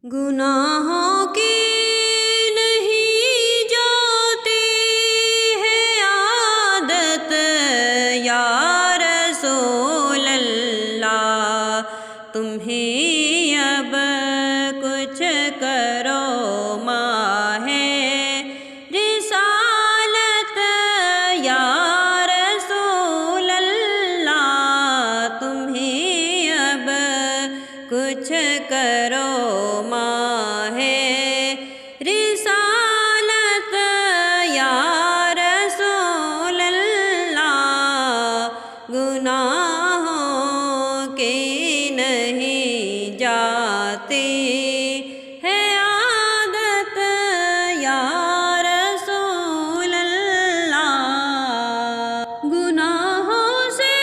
گناہوں کی نہیں جاتی ہے عادت یا رسول اللہ، تمہیں اب کچھ کرو ماہ رسالت یا رسول اللہ، تمہیں اب کچھ کرو ماہ رسالت یا رسول اللہ، گناہوں کی نہیں جاتی ہے عادت یا رسول اللہ، گناہوں سے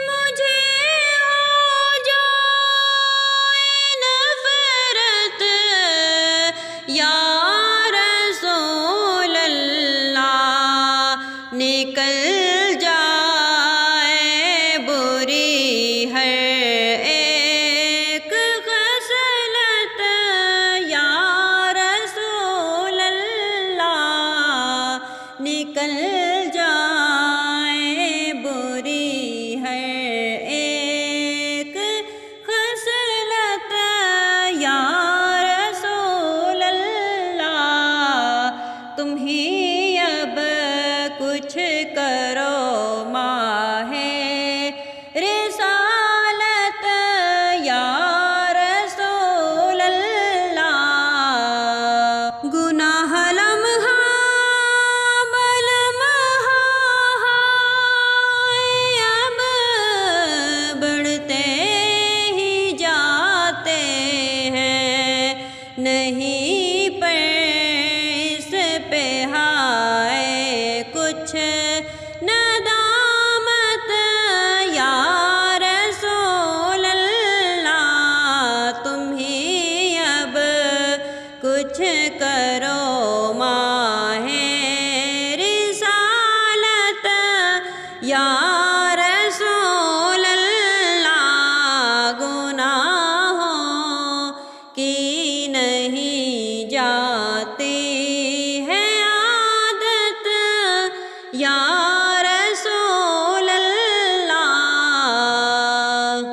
مجھے ہو جائے نفرت یا رسول اللہ، نکل جائے بری ہر ایک خصلت یا رسول اللہ، نکل جائے بری ہر ایک خصلت یا رسول اللہ، تمہیں اب کچھ کرو ماہ رسالت یا رسول اللہ، گناہ لمحہ بلمحہ اب بڑھتے ہی جاتے ہیں، نہیں پر اس پہ ہائے کچھ ندامت یا رسول اللہ، تمہیں اب کچھ کرو ماہ رسالت یا